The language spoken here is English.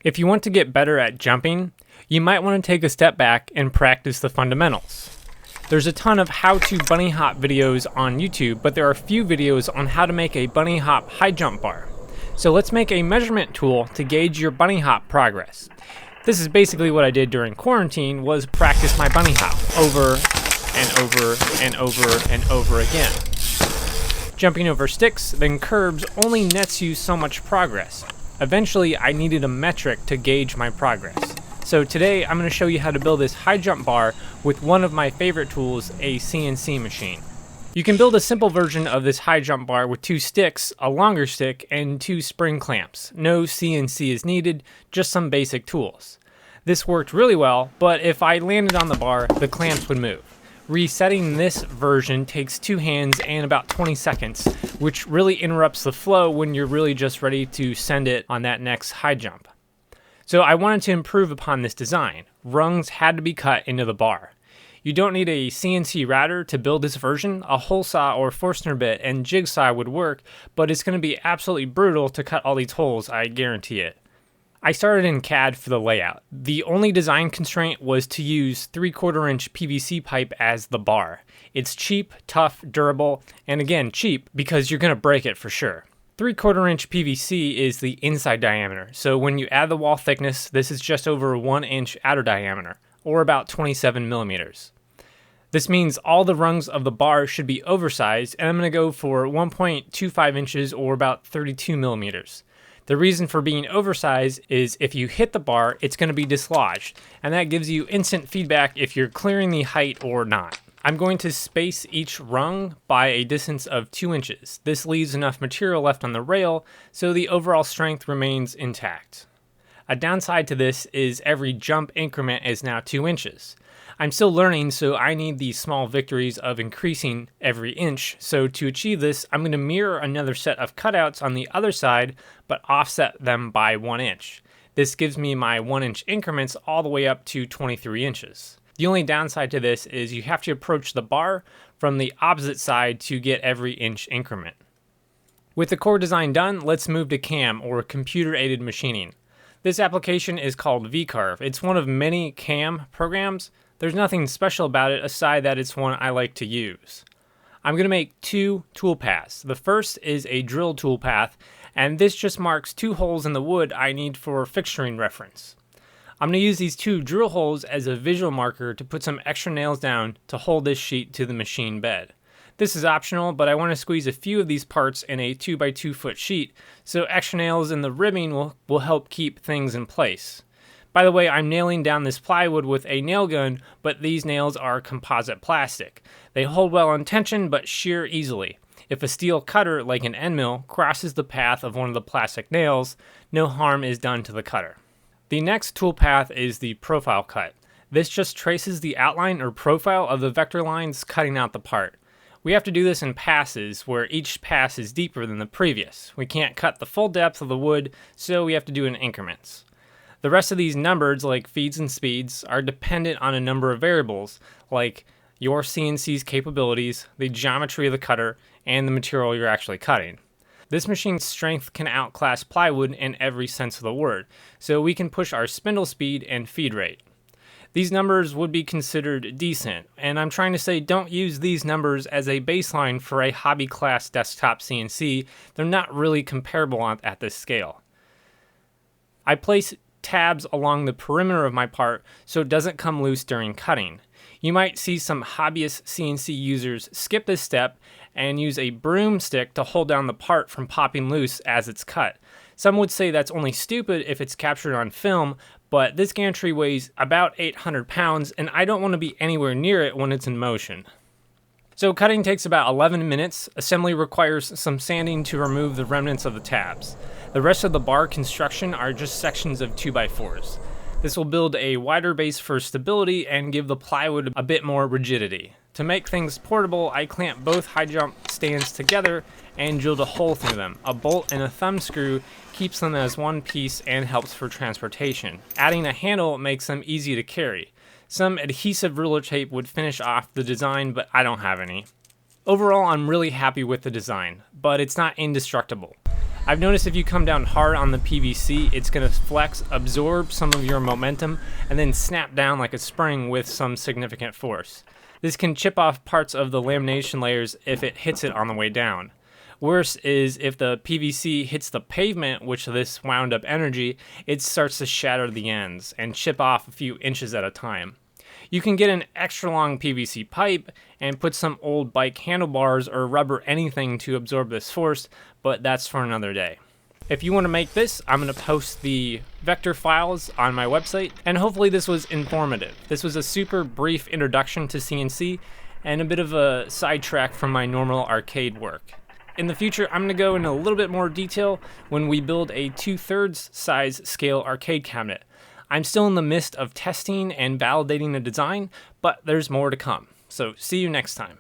If you want to get better at jumping, you might want to take a step back and practice the fundamentals. There's a ton of how-to bunny hop videos on YouTube, but there are few videos on how to make a bunny hop high jump bar. So let's make a measurement tool to gauge your bunny hop progress. This is basically what I did during quarantine, was practice my bunny hop over and over and over and over again. Jumping over sticks, then curbs only nets you so much progress. Eventually, I needed a metric to gauge my progress. So today, I'm going to show you how to build this high jump bar with one of my favorite tools, a CNC machine. You can build a simple version of this high jump bar with 2 sticks, a longer stick, and 2 spring clamps. No CNC is needed, just some basic tools. This worked really well, but if I landed on the bar, the clamps would move. Resetting this version takes 2 hands and about 20 seconds, which really interrupts the flow when you're really just ready to send it on that next high jump. So I wanted to improve upon this design. Rungs had to be cut into the bar. You don't need a CNC router to build this version. A hole saw or Forstner bit and jigsaw would work, but it's going to be absolutely brutal to cut all these holes, I guarantee it. I started in CAD for the layout. The only design constraint was to use 3/4 inch PVC pipe as the bar. It's cheap, tough, durable, and again cheap because you're going to break it for sure. 3/4 inch PVC is the inside diameter, so when you add the wall thickness, this is just over 1 inch outer diameter, or about 27 millimeters. This means all the rungs of the bar should be oversized, and I'm going to go for 1.25 inches or about 32 millimeters. The reason for being oversized is if you hit the bar, it's going to be dislodged, and that gives you instant feedback if you're clearing the height or not. I'm going to space each rung by a distance of 2 inches. This leaves enough material left on the rail, so the overall strength remains intact. A downside to this is every jump increment is now 2 inches. I'm still learning, so I need these small victories of increasing every inch. So to achieve this, I'm going to mirror another set of cutouts on the other side, but offset them by 1 inch. This gives me my 1 inch increments all the way up to 23 inches. The only downside to this is you have to approach the bar from the opposite side to get every inch increment. With the core design done, let's move to CAM, or computer-aided machining. This application is called VCarve. It's one of many CAM programs. There's nothing special about it aside that it's one I like to use. I'm going to make 2 tool paths. The first is a drill tool path, and this just marks 2 holes in the wood I need for fixturing reference. I'm going to use these 2 drill holes as a visual marker to put some extra nails down to hold this sheet to the machine bed. This is optional, but I want to squeeze a few of these parts in a 2x2 foot sheet, so extra nails in the ribbing will help keep things in place. By the way, I'm nailing down this plywood with a nail gun, but these nails are composite plastic. They hold well in tension, but shear easily. If a steel cutter, like an end mill, crosses the path of one of the plastic nails, no harm is done to the cutter. The next tool path is the profile cut. This just traces the outline or profile of the vector lines cutting out the part. We have to do this in passes, where each pass is deeper than the previous. We can't cut the full depth of the wood, so we have to do it in increments. The rest of these numbers, like feeds and speeds, are dependent on a number of variables, like your CNC's capabilities, the geometry of the cutter, and the material you're actually cutting. This machine's strength can outclass plywood in every sense of the word, so we can push our spindle speed and feed rate. These numbers would be considered decent, and I'm trying to say don't use these numbers as a baseline for a hobby class desktop CNC. They're not really comparable at this scale. I place tabs along the perimeter of my part so it doesn't come loose during cutting. You might see some hobbyist CNC users skip this step and use a broomstick to hold down the part from popping loose as it's cut. Some would say that's only stupid if it's captured on film, but this gantry weighs about 800 pounds and I don't want to be anywhere near it when it's in motion. So cutting takes about 11 minutes. Assembly requires some sanding to remove the remnants of the tabs. The rest of the bar construction are just sections of 2x4s. This will build a wider base for stability and give the plywood a bit more rigidity. To make things portable, I clamp both high jump stands together and drilled a hole through them. A bolt and a thumb screw keeps them as one piece and helps for transportation. Adding a handle makes them easy to carry. Some adhesive ruler tape would finish off the design, but I don't have any. Overall, I'm really happy with the design, but it's not indestructible. I've noticed if you come down hard on the PVC, it's going to flex, absorb some of your momentum, and then snap down like a spring with some significant force. This can chip off parts of the lamination layers if it hits it on the way down. Worse is if the PVC hits the pavement, which this wound up energy, it starts to shatter the ends and chip off a few inches at a time. You can get an extra long PVC pipe and put some old bike handlebars or rubber anything to absorb this force, but that's for another day. If you want to make this, I'm going to post the vector files on my website, and hopefully this was informative. This was a super brief introduction to CNC and a bit of a sidetrack from my normal arcade work. In the future, I'm going to go into a little bit more detail when we build a 2/3 size scale arcade cabinet. I'm still in the midst of testing and validating the design, but there's more to come. So see you next time.